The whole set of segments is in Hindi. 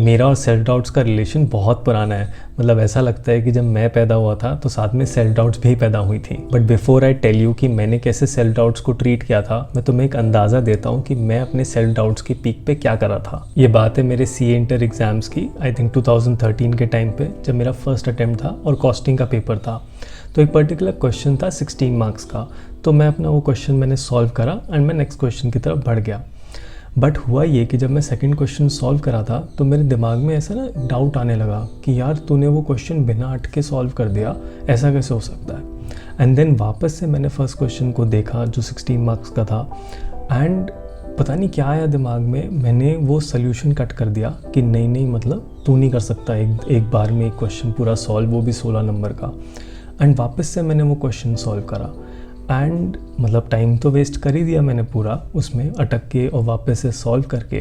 मेरा और सेल्फ डाउट्स का रिलेशन बहुत पुराना है। मतलब ऐसा लगता है कि जब मैं पैदा हुआ था तो साथ में सेल्फ डाउट्स भी पैदा हुई थी। But before I tell you कि मैंने कैसे सेल्फ डाउट्स को ट्रीट किया था, मैं तुम्हें एक अंदाज़ा देता हूँ कि मैं अपने सेल्फ डाउट्स की पीक पे क्या करा था। ये बात है मेरे CA इंटर एग्जाम्स की, आई थिंक 2013 के टाइम पे, जब मेरा फर्स्ट अटेम्प्ट था और कॉस्टिंग का पेपर था। तो एक पर्टिकुलर क्वेश्चन था 16 मार्क्स का, तो मैं अपना वो क्वेश्चन मैंने सॉल्व करा एंड मैं नेक्स्ट क्वेश्चन की तरफ बढ़ गया। बट हुआ ये कि जब मैं सेकंड क्वेश्चन सॉल्व करा था तो मेरे दिमाग में ऐसा ना डाउट आने लगा कि यार तूने वो क्वेश्चन बिना अटके सॉल्व कर दिया, ऐसा कैसे हो सकता है। एंड देन वापस से मैंने फर्स्ट क्वेश्चन को देखा जो 16 मार्क्स का था, एंड पता नहीं क्या आया दिमाग में, मैंने वो सोल्यूशन कट कर दिया कि नहीं मतलब तू नहीं कर सकता एक बार में एक क्वेश्चन पूरा सॉल्व, वो भी 16 नंबर का। एंड वापस से मैंने वो क्वेश्चन सॉल्व करा एंड मतलब टाइम तो वेस्ट कर ही दिया मैंने पूरा उसमें अटक के और वापस से सॉल्व करके।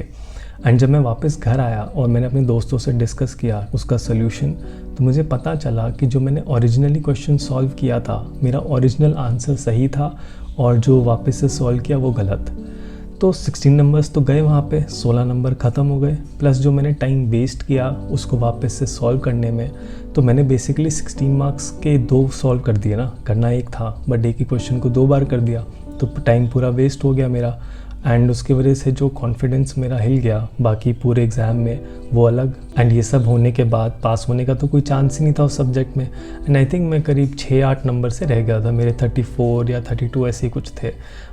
एंड जब मैं वापस घर आया और मैंने अपने दोस्तों से डिस्कस किया उसका सोल्यूशन, तो मुझे पता चला कि जो मैंने ओरिजिनली क्वेश्चन सॉल्व किया था, मेरा ओरिजिनल आंसर सही था और जो वापस से सॉल्व किया वो गलत। तो 16 नंबर्स तो गए वहाँ पे, 16 नंबर ख़त्म हो गए, प्लस जो मैंने टाइम वेस्ट किया उसको वापस से सॉल्व करने में। तो मैंने बेसिकली 16 मार्क्स के 2 सॉल्व कर दिए ना, करना एक था बट एक ही क्वेश्चन को 2 बार कर दिया, तो टाइम पूरा वेस्ट हो गया मेरा। एंड उसकी वजह से जो कॉन्फिडेंस मेरा हिल गया बाकी पूरे एग्ज़ाम में वो अलग। एंड ये सब होने के बाद पास होने का तो कोई चांस ही नहीं था उस सब्जेक्ट में। एंड आई थिंक मैं करीब 6-8 नंबर से रह गया था, मेरे 34 या 32 ऐसे ही कुछ थे।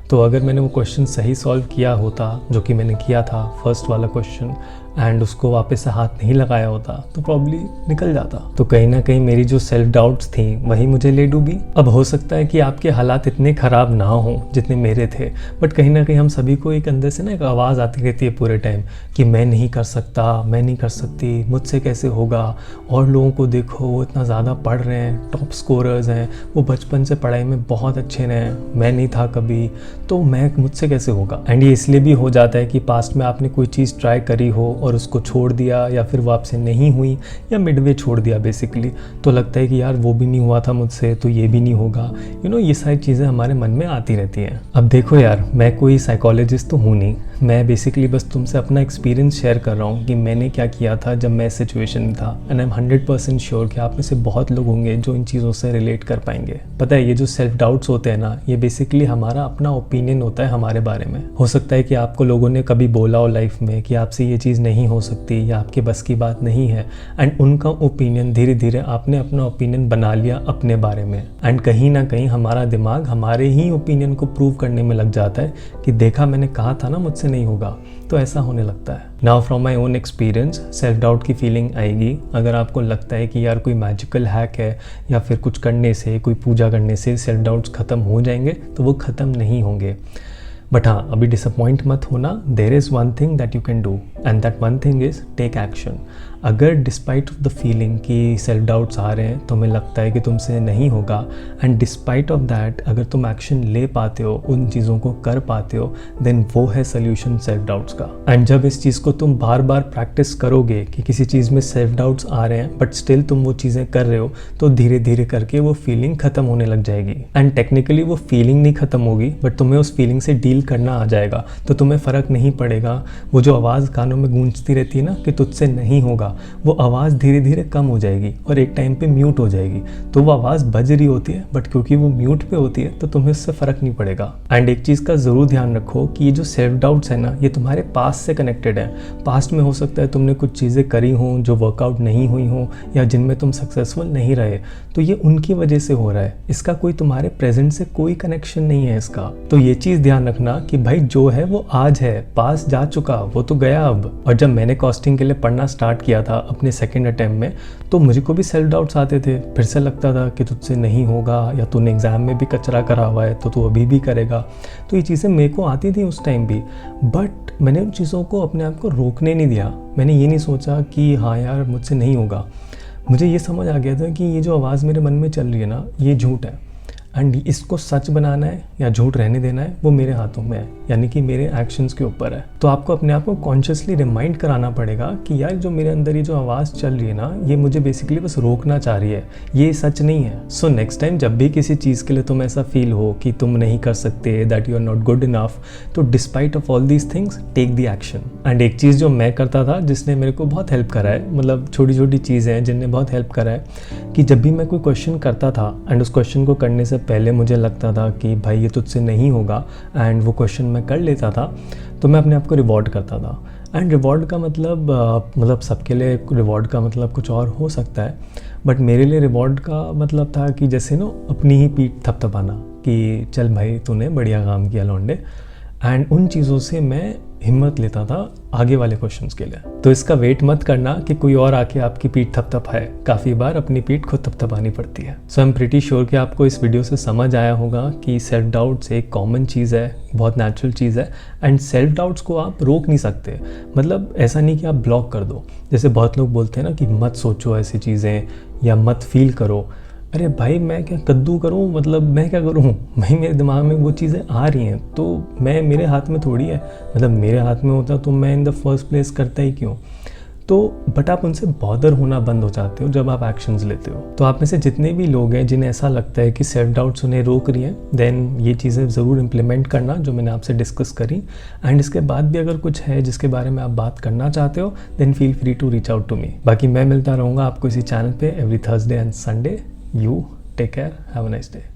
तो अगर मैंने वो क्वेश्चन सही सॉल्व किया होता, जो कि मैंने किया था फर्स्ट वाला क्वेश्चन, एंड उसको वापस से हाथ नहीं लगाया होता तो प्रॉब्ली निकल जाता। तो कहीं ना कहीं मेरी जो सेल्फ डाउट्स थी वही मुझे ले डूबी। अब हो सकता है कि आपके हालात इतने ख़राब ना हो जितने मेरे थे, बट कहीं ना कहीं हम सभी को एक अंदर से ना एक आवाज़ आती रहती है पूरे टाइम कि मैं नहीं कर सकता, मैं नहीं कर सकती, मुझसे कैसे होगा, और लोगों को देखो वो इतना ज़्यादा पढ़ रहे हैं, टॉप स्कोरर्स हैं, वो बचपन से पढ़ाई में बहुत अच्छे हैं, मैं नहीं था कभी, तो मुझसे कैसे होगा। एंड ये इसलिए भी हो जाता है कि पास्ट में आपने कोई चीज़ ट्राई करी हो और उसको छोड़ दिया, या फिर वो आपसे नहीं हुई या मिडवे छोड़ दिया बेसिकली, तो लगता है कि यार वो भी नहीं हुआ था मुझसे तो ये भी नहीं होगा। ये सारी चीज़ें हमारे मन में आती रहती हैं। अब देखो यार, मैं कोई साइकोलॉजिस्ट तो हूँ नहीं, मैं बेसिकली बस तुमसे अपना एक्सपीरियंस शेयर कर रहा हूँ कि मैंने क्या किया था जब मैं इस सिचुएशन में था। एंड आई एम 100% श्योर कि आप में से बहुत लोग होंगे जो इन चीज़ों से रिलेट कर पाएंगे। पता है, ये जो सेल्फ डाउट्स होते हैं ना, ये बेसिकली हमारा अपना ओपिनियन होता है हमारे बारे में। हो सकता है कि आपको लोगों ने कभी बोला हो लाइफ में कि आपसे ये चीज़ नहीं हो सकती या आपके बस की बात नहीं है, एंड उनका ओपिनियन धीरे धीरे आपने अपना ओपिनियन बना लिया अपने बारे में। एंड कहीं ना कहीं हमारा दिमाग हमारे ही ओपिनियन को प्रूव करने में लग जाता है कि देखा, मैंने कहा था ना मुझसे नहीं होगा, तो ऐसा होने लगता है। Now from my own experience, self doubt की फीलिंग आएगी अगर आपको लगता है कि यार कोई मैजिकल हैक है या फिर कुछ करने से, कोई पूजा करने से सेल्फ डाउट्स ख़त्म हो जाएंगे, तो वो ख़त्म नहीं होंगे। बट हाँ, अभी डिसअपॉइंट मत होना। There is one thing that you can do, and that one thing is take action. अगर डिस्पाइट ऑफ द फीलिंग कि सेल्फ डाउट्स आ रहे हैं, तुम्हें लगता है कि तुमसे नहीं होगा, एंड डिस्पाइट ऑफ दैट अगर तुम एक्शन ले पाते हो, उन चीज़ों को कर पाते हो, देन वो है सोल्यूशन सेल्फ डाउट्स का। एंड जब इस चीज़ को तुम बार बार प्रैक्टिस करोगे कि किसी चीज़ में सेल्फ डाउट्स आ रहे हैं बट स्टिल तुम वो चीज़ें कर रहे हो, तो धीरे धीरे करके वो फीलिंग ख़त्म होने लग जाएगी। एंड टेक्निकली वो फीलिंग नहीं ख़त्म होगी, बट तुम्हें उस फीलिंग से डील करना आ जाएगा, तो तुम्हें फ़र्क नहीं पड़ेगा। वो जो आवाज़ कानों में गूंजती रहती है ना कि तुझसे नहीं होगा, वो आवाज़ धीरे धीरे कम हो जाएगी और एक टाइम पे म्यूट हो जाएगी। तो वो आवाज़ बज रही होती है बट क्योंकि वो म्यूट पे होती है तो तुम्हें उससे फ़र्क नहीं पड़ेगा। एंड एक चीज़ का ज़रूर ध्यान रखो कि ये जो सेल्फ डाउट्स है ना, ये तुम्हारे पास्ट से कनेक्टेड है। पास्ट में हो सकता है तुमने कुछ चीज़ें करी हों जो वर्कआउट नहीं हुई हों या जिनमें तुम सक्सेसफुल नहीं रहे, तो ये उनकी वजह से हो रहा है। इसका कोई तुम्हारे प्रेजेंट से कोई कनेक्शन नहीं है इसका। तो ये चीज़ ध्यान रखना कि भाई जो है वो आज है, पास जा चुका, वो तो गया अब। और जब मैंने कॉस्टिंग के लिए पढ़ना स्टार्ट किया था अपने सेकंड अटेम्प्ट में, तो मुझे को भी सेल्फ डाउट्स आते थे। फिर से लगता था कि तुझसे नहीं होगा, या तूने एग्ज़ाम में भी कचरा करा हुआ है तो तू अभी भी करेगा। तो ये चीज़ें मेरे को आती थी उस टाइम भी, बट मैंने उन चीज़ों को अपने आप को रोकने नहीं दिया। मैंने ये नहीं सोचा कि हाँ यार मुझसे नहीं होगा। मुझे ये समझ आ गया था कि ये जो आवाज़ मेरे मन में चल रही है ना, ये झूठ है। एंड इसको सच बनाना है या झूठ रहने देना है वो मेरे हाथों में है, यानी कि मेरे एक्शंस के ऊपर है। तो आपको अपने आप को कॉन्शियसली रिमाइंड कराना पड़ेगा कि यार जो मेरे अंदर ये जो आवाज़ चल रही है ना, ये मुझे बेसिकली बस रोकना चाह रही है, ये सच नहीं है। सो नेक्स्ट टाइम जब भी किसी चीज़ के लिए तुम ऐसा फील हो कि तुम नहीं कर सकते, that you are not good enough, तो despite of all these things take the action. And एक चीज़ जो मैं करता था जिसने मेरे को बहुत हेल्प करा है, मतलब छोटी छोटी चीज़ें हैं जिनने बहुत हेल्प करा है, कि जब भी मैं कोई क्वेश्चन करता था एंड उस क्वेश्चन को करने से पहले मुझे लगता था कि भाई ये तुझसे नहीं होगा एंड वो क्वेश्चन मैं कर लेता था, तो मैं अपने आप को रिवॉर्ड करता था। एंड रिवॉर्ड का मतलब सबके लिए रिवॉर्ड का मतलब कुछ और हो सकता है, बट मेरे लिए रिवॉर्ड का मतलब था कि जैसे ना अपनी ही पीठ थपथपाना कि चल भाई तूने बढ़िया काम किया लौंडे। एंड उन चीज़ों से मैं हिम्मत लेता था आगे वाले क्वेश्चंस के लिए। तो इसका वेट मत करना कि कोई और आके आपकी पीठ थपथपाए, काफ़ी बार अपनी पीठ खुद थपथपानी पड़ती है। सो आई एम प्रीटी श्योर कि आपको इस वीडियो से समझ आया होगा कि सेल्फ डाउट्स एक कॉमन चीज़ है, बहुत नेचुरल चीज़ है, एंड सेल्फ डाउट्स को आप रोक नहीं सकते। मतलब ऐसा नहीं कि आप ब्लॉक कर दो, जैसे बहुत लोग बोलते हैं ना कि मत सोचो ऐसी चीज़ें या मत फील करो। अरे भाई मैं क्या कद्दू करूं, मतलब मैं क्या करूं, भाई मेरे दिमाग में वो चीज़ें आ रही हैं तो मैं, मेरे हाथ में थोड़ी है, मतलब मेरे हाथ में होता तो मैं इन द फर्स्ट प्लेस करता ही क्यों। तो बट आप उनसे बॉदर होना बंद हो जाते हो जब आप एक्शंस लेते हो। तो आप में से जितने भी लोग हैं जिन्हें ऐसा लगता है कि सेल्फ डाउट्स उन्हें रोक रही हैं, देन ये चीज़ें ज़रूर इम्प्लीमेंट करना जो मैंने आपसे डिस्कस करी। एंड इसके बाद भी अगर कुछ है जिसके बारे में आप बात करना चाहते हो, then feel free to reach out to me. बाकी मैं मिलता रहूँगा आपको इसी चैनल पे every Thursday and Sunday. You take care. Have a nice day.